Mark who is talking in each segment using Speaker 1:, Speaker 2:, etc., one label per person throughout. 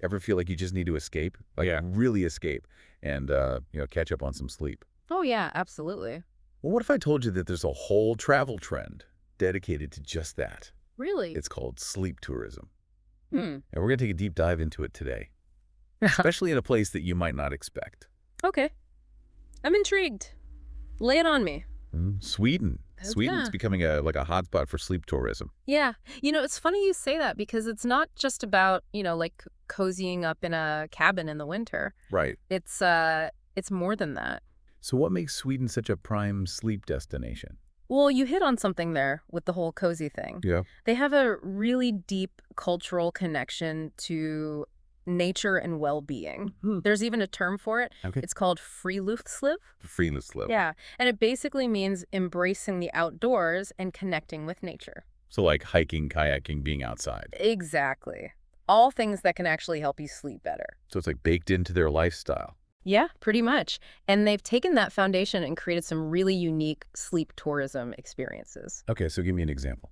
Speaker 1: Ever feel like you just need to escape? Like,
Speaker 2: Yeah.
Speaker 1: really escape and, catch up on some sleep?
Speaker 3: Oh, yeah, absolutely.
Speaker 1: Well, what if I told you that there's a whole travel trend dedicated to just that?
Speaker 3: Really?
Speaker 1: It's called sleep tourism.
Speaker 3: Hmm.
Speaker 1: And we're going to take a deep dive into it today, especially in a place that you might not expect.
Speaker 3: Okay. I'm intrigued. Lay it on me.
Speaker 1: Sweden. Sweden's
Speaker 3: Okay.
Speaker 1: becoming a hotspot for sleep tourism.
Speaker 3: Yeah. It's funny you say that because it's not just about, like cozying up in a cabin in the winter.
Speaker 1: Right.
Speaker 3: It's more than that.
Speaker 1: So what makes Sweden such a prime sleep destination?
Speaker 3: Well, you hit on something there with the whole cozy thing.
Speaker 1: Yeah.
Speaker 3: They have a really deep cultural connection to nature and well-being. There's even a term for it.
Speaker 1: Okay.
Speaker 3: It's called friluftsliv.
Speaker 1: Friluftsliv.
Speaker 3: Yeah, and it basically means embracing the outdoors and connecting with nature.
Speaker 1: So like hiking, kayaking, being outside.
Speaker 3: Exactly. All things that can actually help you sleep better.
Speaker 1: So it's like baked into their lifestyle.
Speaker 3: Yeah, pretty much. And they've taken that foundation and created some really unique sleep tourism experiences.
Speaker 1: Okay, so give me an example.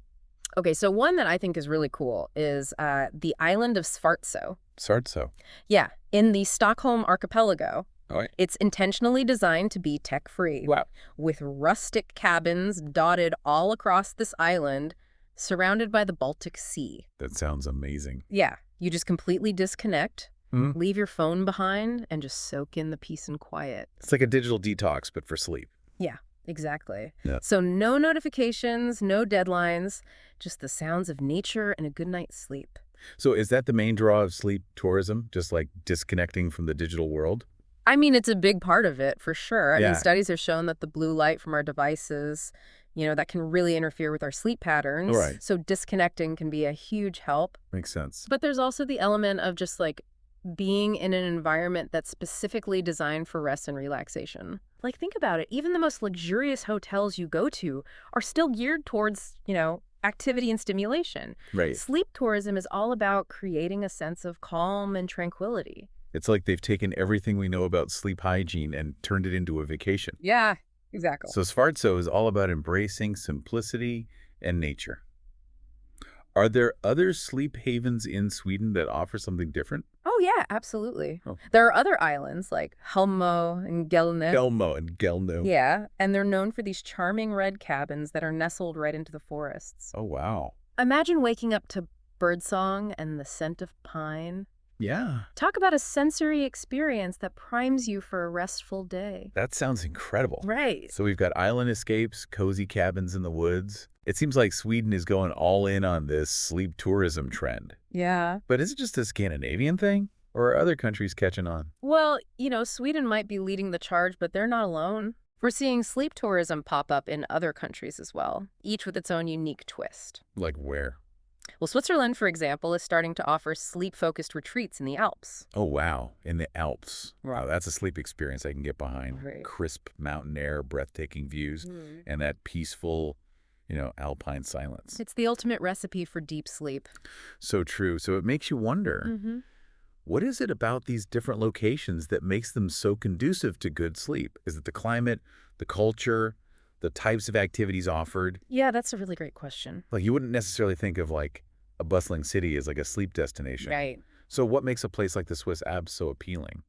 Speaker 3: Okay, so one that I think is really cool is the island of Svartso.
Speaker 1: Sartso.
Speaker 3: Yeah, in the Stockholm archipelago.
Speaker 1: All right.
Speaker 3: It's intentionally designed to be tech-free.
Speaker 1: Wow.
Speaker 3: With rustic cabins dotted all across this island, surrounded by the Baltic Sea.
Speaker 1: That sounds amazing.
Speaker 3: Yeah, you just completely disconnect,
Speaker 1: Mhm.
Speaker 3: leave your phone behind, and just soak in the peace and quiet.
Speaker 1: It's like a digital detox, but for sleep.
Speaker 3: Yeah, exactly.
Speaker 1: Yeah.
Speaker 3: So no notifications, no deadlines, just the sounds of nature and a good night's sleep.
Speaker 1: So is that the main draw of sleep tourism? Just like disconnecting from the digital world?
Speaker 3: I mean, it's a big part of it, for sure. I
Speaker 1: Yeah.
Speaker 3: mean, studies have shown that the blue light from our devices, that can really interfere with our sleep patterns.
Speaker 1: Right.
Speaker 3: So disconnecting can be a huge help.
Speaker 1: Makes sense.
Speaker 3: But there's also the element of just like being in an environment that's specifically designed for rest and relaxation. Like, think about it. Even the most luxurious hotels you go to are still geared towards, activity and stimulation.
Speaker 1: Right.
Speaker 3: Sleep tourism is all about creating a sense of calm and tranquility.
Speaker 1: It's like they've taken everything we know about sleep hygiene and turned it into a vacation.
Speaker 3: Yeah, exactly.
Speaker 1: So Svartso is all about embracing simplicity and nature. Are there other sleep havens in Sweden that offer something different?
Speaker 3: Oh, yeah, absolutely.
Speaker 1: Oh.
Speaker 3: There are other islands like Helmo and Gelne.
Speaker 1: Gelmo and Gelno.
Speaker 3: Yeah, and they're known for these charming red cabins that are nestled right into the forests.
Speaker 1: Oh, wow.
Speaker 3: Imagine waking up to birdsong and the scent of pine.
Speaker 1: Yeah.
Speaker 3: Talk about a sensory experience that primes you for a restful day.
Speaker 1: That sounds incredible.
Speaker 3: Right.
Speaker 1: So we've got island escapes, cozy cabins in the woods. It seems like Sweden is going all in on this sleep tourism trend.
Speaker 3: Yeah.
Speaker 1: But is it just a Scandinavian thing? Or are other countries catching on?
Speaker 3: Well, Sweden might be leading the charge, but they're not alone. We're seeing sleep tourism pop up in other countries as well, each with its own unique twist.
Speaker 1: Like where?
Speaker 3: Well, Switzerland, for example, is starting to offer sleep-focused retreats in the Alps.
Speaker 1: Oh, wow. In the Alps.
Speaker 3: Right.
Speaker 1: Wow, that's a sleep experience I can get behind.
Speaker 3: Right.
Speaker 1: Crisp mountain air, breathtaking views, and that peaceful, alpine silence.
Speaker 3: It's the ultimate recipe for deep sleep.
Speaker 1: So true. So it makes you wonder, what is it about these different locations that makes them so conducive to good sleep? Is it the climate, the culture, the types of activities offered?
Speaker 3: Yeah, that's a really great question.
Speaker 1: Like, you wouldn't necessarily think of like a bustling city as like a sleep destination.
Speaker 3: Right.
Speaker 1: So what makes a place like the Swiss Alps so appealing?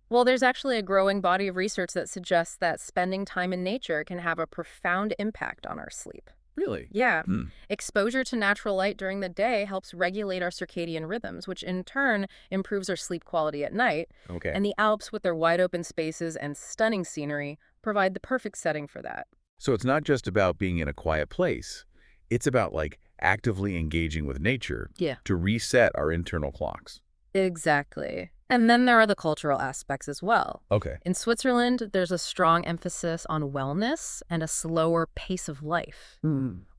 Speaker 3: Well, there's actually a growing body of research that suggests that spending time in nature can have a profound impact on our sleep.
Speaker 1: Really?
Speaker 3: Yeah. Exposure to natural light during the day helps regulate our circadian rhythms, which in turn improves our sleep quality at night.
Speaker 1: Okay.
Speaker 3: And the Alps, with their wide open spaces and stunning scenery, provide the perfect setting for that.
Speaker 1: So it's not just about being in a quiet place. It's about like actively engaging with nature to reset our internal clocks.
Speaker 3: Exactly. And then there are the cultural aspects as well.
Speaker 1: Okay.
Speaker 3: In Switzerland, there's a strong emphasis on wellness and a slower pace of life,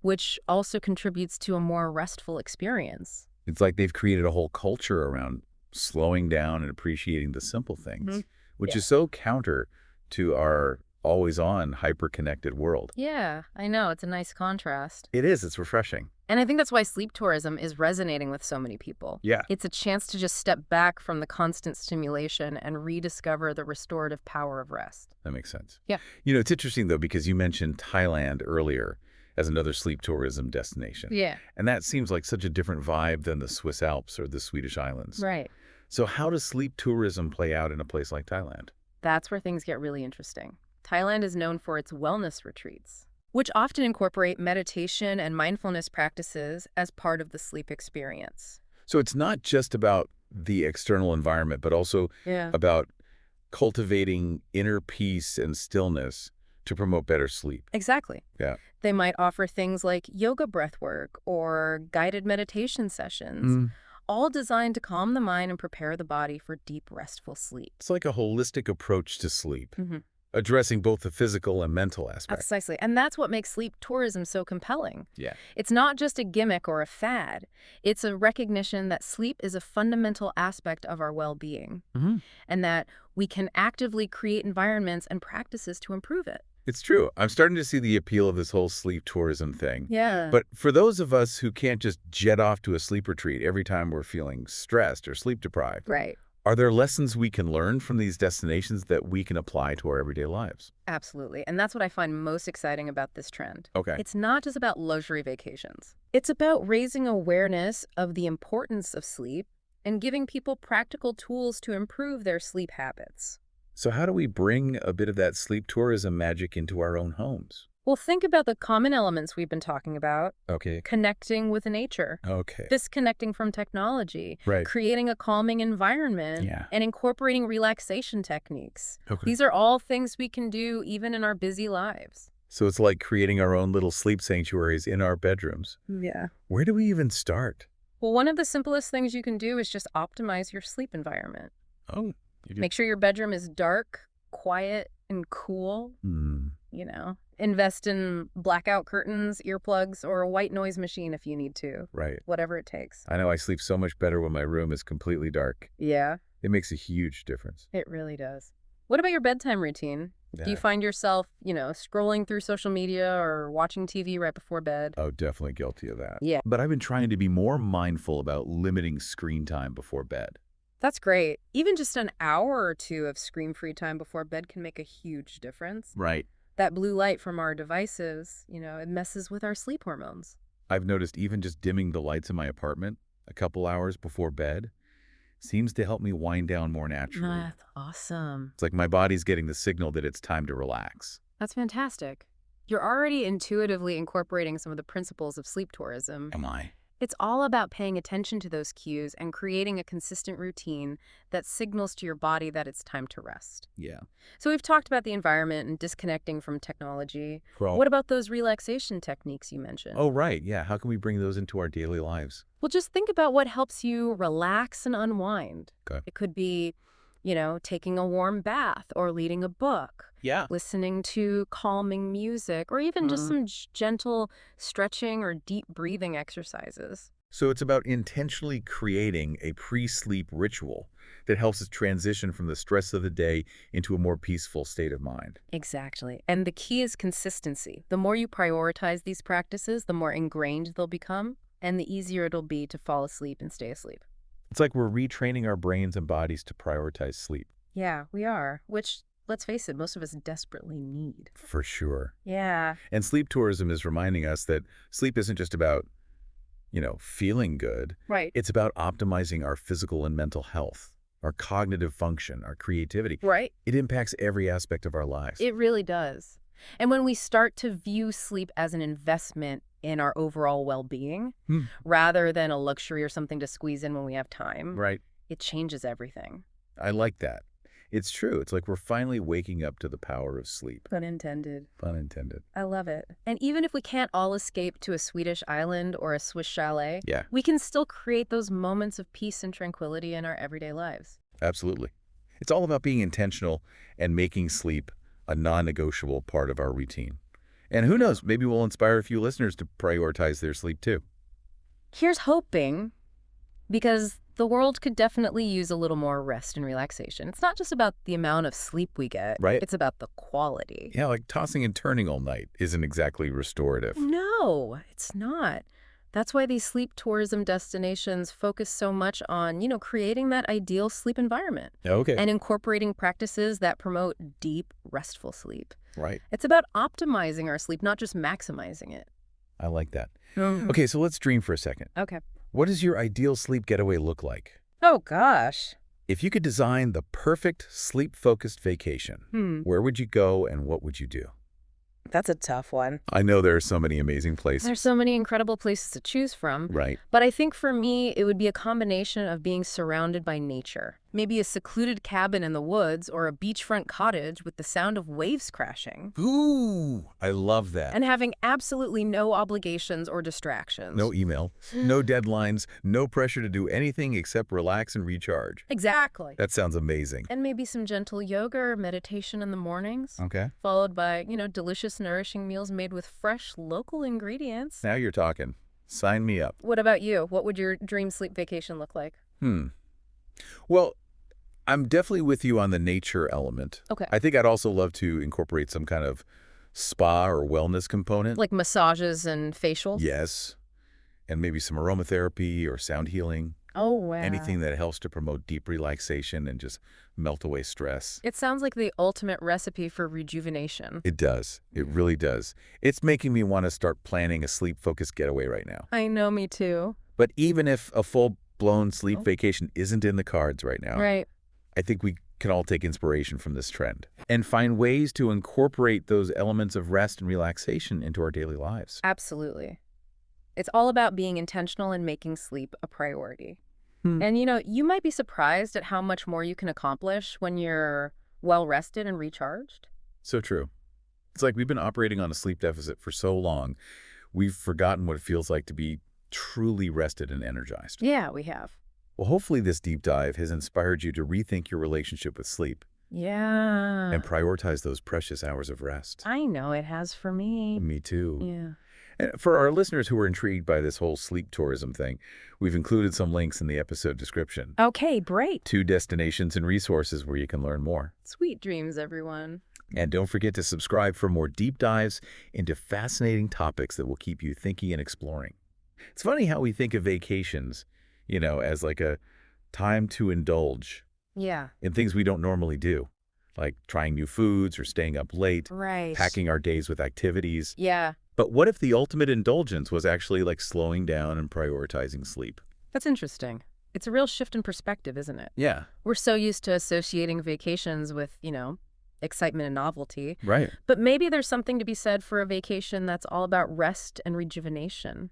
Speaker 3: which also contributes to a more restful experience.
Speaker 1: It's like they've created a whole culture around slowing down and appreciating the simple things, which is so counter to our always-on, hyper-connected world.
Speaker 3: Yeah, I know. It's a nice contrast.
Speaker 1: It is. It's refreshing.
Speaker 3: And I think that's why sleep tourism is resonating with so many people.
Speaker 1: Yeah.
Speaker 3: It's a chance to just step back from the constant stimulation and rediscover the restorative power of rest.
Speaker 1: That makes sense.
Speaker 3: Yeah.
Speaker 1: It's interesting, though, because you mentioned Thailand earlier as another sleep tourism destination.
Speaker 3: Yeah.
Speaker 1: And that seems like such a different vibe than the Swiss Alps or the Swedish islands.
Speaker 3: Right.
Speaker 1: So how does sleep tourism play out in a place like Thailand?
Speaker 3: That's where things get really interesting. Thailand is known for its wellness retreats, which often incorporate meditation and mindfulness practices as part of the sleep experience.
Speaker 1: So it's not just about the external environment, but also
Speaker 3: Yeah.
Speaker 1: about cultivating inner peace and stillness to promote better sleep.
Speaker 3: Exactly.
Speaker 1: Yeah.
Speaker 3: They might offer things like yoga breathwork or guided meditation sessions,
Speaker 1: Mm.
Speaker 3: all designed to calm the mind and prepare the body for deep, restful sleep.
Speaker 1: It's like a holistic approach to sleep,
Speaker 3: hmm
Speaker 1: addressing both the physical and mental aspect.
Speaker 3: Precisely. And that's what makes sleep tourism so compelling.
Speaker 1: Yeah.
Speaker 3: It's not just a gimmick or a fad. It's a recognition that sleep is a fundamental aspect of our well-being,
Speaker 1: hmm
Speaker 3: and that we can actively create environments and practices to improve it.
Speaker 1: It's true. I'm starting to see the appeal of this whole sleep tourism thing.
Speaker 3: Yeah.
Speaker 1: But for those of us who can't just jet off to a sleep retreat every time we're feeling stressed or sleep deprived,
Speaker 3: Right.
Speaker 1: are there lessons we can learn from these destinations that we can apply to our everyday lives?
Speaker 3: Absolutely. And that's what I find most exciting about this trend.
Speaker 1: Okay.
Speaker 3: It's not just about luxury vacations. It's about raising awareness of the importance of sleep and giving people practical tools to improve their sleep habits.
Speaker 1: So how do we bring a bit of that sleep tourism magic into our own homes?
Speaker 3: Well, think about the common elements we've been talking about:
Speaker 1: Okay.
Speaker 3: connecting with nature,
Speaker 1: Okay.
Speaker 3: disconnecting from technology,
Speaker 1: Right.
Speaker 3: creating a calming environment,
Speaker 1: Yeah.
Speaker 3: and incorporating relaxation techniques.
Speaker 1: Okay.
Speaker 3: These are all things we can do even in our busy lives.
Speaker 1: So it's like creating our own little sleep sanctuaries in our bedrooms.
Speaker 3: Yeah.
Speaker 1: Where do we even start?
Speaker 3: Well, one of the simplest things you can do is just optimize your sleep environment.
Speaker 1: Oh, you
Speaker 3: Make sure your bedroom is dark, quiet, and cool. Invest in blackout curtains, earplugs, or a white noise machine if you need to.
Speaker 1: Right.
Speaker 3: Whatever it takes.
Speaker 1: I know I sleep so much better when my room is completely dark.
Speaker 3: Yeah,
Speaker 1: It makes a huge difference.
Speaker 3: it really does. What about your bedtime routine? Do you
Speaker 1: Yeah.
Speaker 3: find yourself, scrolling through social media or watching TV right before bed?
Speaker 1: Oh, definitely guilty of that.
Speaker 3: Yeah.
Speaker 1: But I've been trying to be more mindful about limiting screen time before bed.
Speaker 3: That's great. Even just an hour or two of screen-free time before bed can make a huge difference.
Speaker 1: Right.
Speaker 3: That blue light from our devices, it messes with our sleep hormones.
Speaker 1: I've noticed even just dimming the lights in my apartment a couple hours before bed seems to help me wind down more naturally.
Speaker 3: That's awesome.
Speaker 1: It's like my body's getting the signal that it's time to relax.
Speaker 3: That's fantastic. You're already intuitively incorporating some of the principles of sleep tourism.
Speaker 1: Am I?
Speaker 3: It's all about paying attention to those cues and creating a consistent routine that signals to your body that it's time to rest.
Speaker 1: Yeah.
Speaker 3: So we've talked about the environment and disconnecting from technology.
Speaker 1: Well,
Speaker 3: What about those relaxation techniques you mentioned?
Speaker 1: oh, right. Yeah. How can we bring those into our daily lives?
Speaker 3: Well, just think about what helps you relax and unwind.
Speaker 1: Okay.
Speaker 3: It could be, taking a warm bath or reading a book,
Speaker 1: Yeah.
Speaker 3: listening to calming music, or even just some gentle stretching or deep breathing exercises.
Speaker 1: So it's about intentionally creating a pre-sleep ritual that helps us transition from the stress of the day into a more peaceful state of mind.
Speaker 3: Exactly. And the key is consistency. The more you prioritize these practices, the more ingrained they'll become, and the easier it'll be to fall asleep and stay asleep.
Speaker 1: It's like we're retraining our brains and bodies to prioritize sleep.
Speaker 3: Yeah, we are, which, let's face it, most of us desperately need.
Speaker 1: For sure.
Speaker 3: Yeah.
Speaker 1: And sleep tourism is reminding us that sleep isn't just about, feeling good.
Speaker 3: Right.
Speaker 1: It's about optimizing our physical and mental health, our cognitive function, our creativity.
Speaker 3: Right.
Speaker 1: It impacts every aspect of our lives.
Speaker 3: It really does. And when we start to view sleep as an investment in our overall well-being,
Speaker 1: Hmm.
Speaker 3: rather than a luxury or something to squeeze in when we have time,
Speaker 1: Right.
Speaker 3: it changes everything.
Speaker 1: I like that. It's true. It's like we're finally waking up to the power of sleep.
Speaker 3: Pun intended.
Speaker 1: Pun intended.
Speaker 3: I love it. And even if we can't all escape to a Swedish island or a Swiss chalet,
Speaker 1: Yeah,
Speaker 3: we can still create those moments of peace and tranquility in our everyday lives.
Speaker 1: absolutely. It's all about being intentional and making sleep a non-negotiable part of our routine. And who knows, maybe we'll inspire a few listeners to prioritize their sleep too.
Speaker 3: Here's hoping, because the world could definitely use a little more rest and relaxation. It's not just about the amount of sleep we get.
Speaker 1: Right.
Speaker 3: It's about the quality.
Speaker 1: Yeah, like tossing and turning all night isn't exactly restorative.
Speaker 3: No, it's not. That's why these sleep tourism destinations focus so much on, creating that ideal sleep environment
Speaker 1: Okay.
Speaker 3: and incorporating practices that promote deep, restful sleep.
Speaker 1: Right.
Speaker 3: It's about optimizing our sleep, not just maximizing it.
Speaker 1: I like that. Okay, so let's dream for a second.
Speaker 3: Okay.
Speaker 1: What does your ideal sleep getaway look like?
Speaker 3: Oh, gosh.
Speaker 1: If you could design the perfect sleep-focused vacation, where would you go and what would you do?
Speaker 3: That's a tough one.
Speaker 1: I know there are so many amazing
Speaker 3: There's
Speaker 1: places.
Speaker 3: so many incredible places to choose from.
Speaker 1: Right.
Speaker 3: But I think for me, it would be a combination of being surrounded by nature. Maybe a secluded cabin in the woods or a beachfront cottage with the sound of waves crashing.
Speaker 1: Ooh, I love that.
Speaker 3: And having absolutely no obligations or distractions.
Speaker 1: No email, no deadlines, no pressure to do anything except relax and recharge.
Speaker 3: Exactly.
Speaker 1: That sounds amazing.
Speaker 3: And maybe some gentle yoga or meditation in the mornings.
Speaker 1: Okay.
Speaker 3: Followed by, delicious, nourishing meals made with fresh, local ingredients.
Speaker 1: Now you're talking. Sign me up.
Speaker 3: What about you? What would your dream sleep vacation look like?
Speaker 1: Well, I'm definitely with you on the nature element.
Speaker 3: Okay.
Speaker 1: I think I'd also love to incorporate some kind of spa or wellness component.
Speaker 3: Like massages and facials?
Speaker 1: Yes. And maybe some aromatherapy or sound healing.
Speaker 3: Oh, wow.
Speaker 1: Anything that helps to promote deep relaxation and just melt away stress.
Speaker 3: It sounds like the ultimate recipe for rejuvenation.
Speaker 1: It does. It really does. It's making me want to start planning a sleep-focused getaway right now.
Speaker 3: I know, me too.
Speaker 1: But even if a full-blown sleep vacation isn't in the cards right now,
Speaker 3: Right.
Speaker 1: I think we can all take inspiration from this trend and find ways to incorporate those elements of rest and relaxation into our daily lives.
Speaker 3: Absolutely. It's all about being intentional and making sleep a priority. And, you might be surprised at how much more you can accomplish when you're well-rested and recharged.
Speaker 1: So true. It's like we've been operating on a sleep deficit for so long, we've forgotten what it feels like to be truly rested and energized.
Speaker 3: Yeah, we have.
Speaker 1: Well, hopefully this deep dive has inspired you to rethink your relationship with sleep
Speaker 3: Yeah.
Speaker 1: and prioritize those precious hours of rest.
Speaker 3: I know it has for me.
Speaker 1: Me too.
Speaker 3: Yeah.
Speaker 1: And for our listeners who are intrigued by this whole sleep tourism thing, we've included some links in the episode description.
Speaker 3: Okay, great.
Speaker 1: 2 destinations and resources where you can learn more.
Speaker 3: Sweet dreams, everyone.
Speaker 1: And don't forget to subscribe for more deep dives into fascinating topics that will keep you thinking and exploring. It's funny how we think of vacations, as like a time to indulge
Speaker 3: Yeah.
Speaker 1: in things we don't normally do, like trying new foods or staying up late,
Speaker 3: Right.
Speaker 1: packing our days with activities.
Speaker 3: Yeah.
Speaker 1: But what if the ultimate indulgence was actually like slowing down and prioritizing sleep?
Speaker 3: That's interesting. It's a real shift in perspective, isn't it?
Speaker 1: Yeah,
Speaker 3: We're so used to associating vacations with, excitement and novelty.
Speaker 1: right.
Speaker 3: But maybe there's something to be said for a vacation that's all about rest and rejuvenation.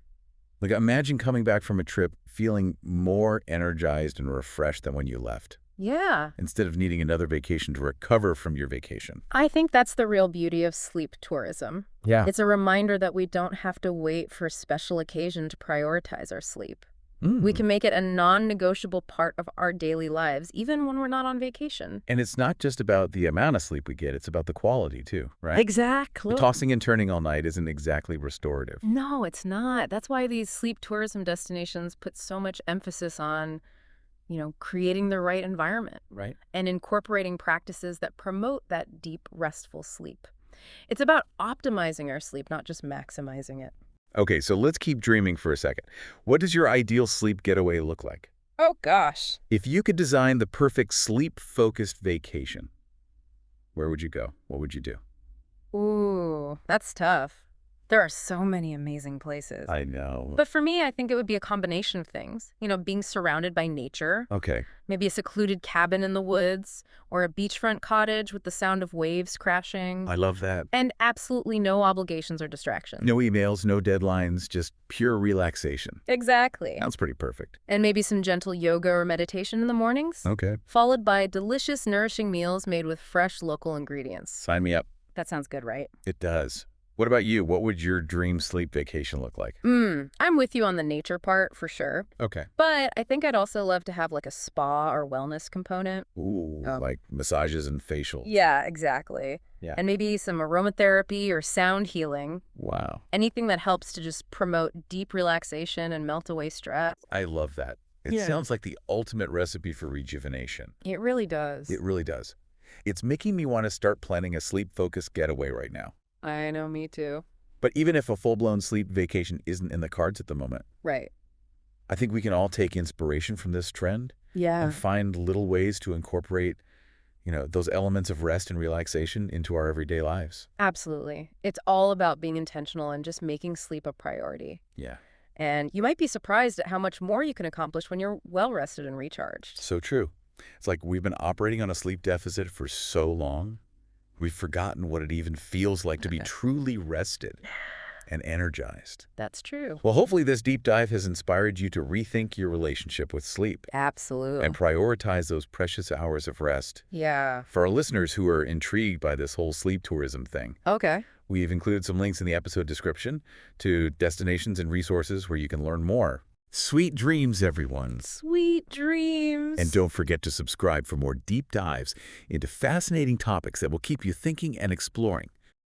Speaker 1: Like imagine coming back from a trip feeling more energized and refreshed than when you left,
Speaker 3: Yeah.
Speaker 1: instead of needing another vacation to recover from your vacation.
Speaker 3: I think that's the real beauty of sleep tourism.
Speaker 1: Yeah.
Speaker 3: It's a reminder that we don't have to wait for a special occasion to prioritize our sleep. We can make it a non-negotiable part of our daily lives, even when we're not on vacation.
Speaker 1: And it's not just about the amount of sleep we get, it's about the quality too, right?
Speaker 3: Exactly.
Speaker 1: Tossing and turning all night isn't exactly restorative.
Speaker 3: No, it's not. That's why these sleep tourism destinations put so much emphasis on, creating the right environment
Speaker 1: Right.
Speaker 3: and incorporating practices that promote that deep, restful sleep. It's about optimizing our sleep, not just maximizing it.
Speaker 1: Okay, so let's keep dreaming for a second. What does your ideal sleep getaway look like?
Speaker 3: Oh, gosh.
Speaker 1: If you could design the perfect sleep-focused vacation, where would you go? What would you do?
Speaker 3: Ooh, that's tough. There are so many amazing places.
Speaker 1: I know.
Speaker 3: But for me, I think it would be a combination of things. Being surrounded by nature,
Speaker 1: Okay.
Speaker 3: maybe a secluded cabin in the woods, or a beachfront cottage with the sound of waves crashing,
Speaker 1: I love that.
Speaker 3: and absolutely no obligations or distractions.
Speaker 1: No emails, no deadlines, just pure relaxation.
Speaker 3: Exactly.
Speaker 1: Sounds pretty perfect.
Speaker 3: And maybe some gentle yoga or meditation in the mornings,
Speaker 1: Okay.
Speaker 3: followed by delicious, nourishing meals made with fresh local ingredients.
Speaker 1: Sign me up.
Speaker 3: That sounds good, right?
Speaker 1: It does. What about you? What would your dream sleep vacation look like?
Speaker 3: I'm with you on the nature part for sure.
Speaker 1: Okay.
Speaker 3: But I think I'd also love to have like a spa or wellness component.
Speaker 1: Ooh, like massages and facials.
Speaker 3: Yeah, exactly.
Speaker 1: Yeah.
Speaker 3: And maybe some aromatherapy or sound healing.
Speaker 1: Wow.
Speaker 3: Anything that helps to just promote deep relaxation and melt away stress.
Speaker 1: I love that. It
Speaker 3: Yeah.
Speaker 1: sounds like the ultimate recipe for rejuvenation.
Speaker 3: It really does.
Speaker 1: It really does. It's making me want to start planning a sleep-focused getaway right now.
Speaker 3: I know, me too.
Speaker 1: But even if a full-blown sleep vacation isn't in the cards at the moment,
Speaker 3: Right.
Speaker 1: I think we can all take inspiration from this trend
Speaker 3: Yeah.
Speaker 1: and find little ways to incorporate, those elements of rest and relaxation into our everyday lives.
Speaker 3: Absolutely. It's all about being intentional and just making sleep a priority.
Speaker 1: Yeah.
Speaker 3: And you might be surprised at how much more you can accomplish when you're well rested and recharged.
Speaker 1: So true. It's like we've been operating on a sleep deficit for so long, we've forgotten what it even feels like to be truly rested and energized.
Speaker 3: That's true.
Speaker 1: Well, hopefully this deep dive has inspired you to rethink your relationship with sleep
Speaker 3: Absolutely.
Speaker 1: and prioritize those precious hours of rest.
Speaker 3: Yeah.
Speaker 1: For our listeners who are intrigued by this whole sleep tourism thing,
Speaker 3: Okay.
Speaker 1: we've included some links in the episode description to destinations and resources where you can learn more. Sweet dreams, everyone.
Speaker 3: Sweet dreams.
Speaker 1: And don't forget to subscribe for more deep dives into fascinating topics that will keep you thinking and exploring.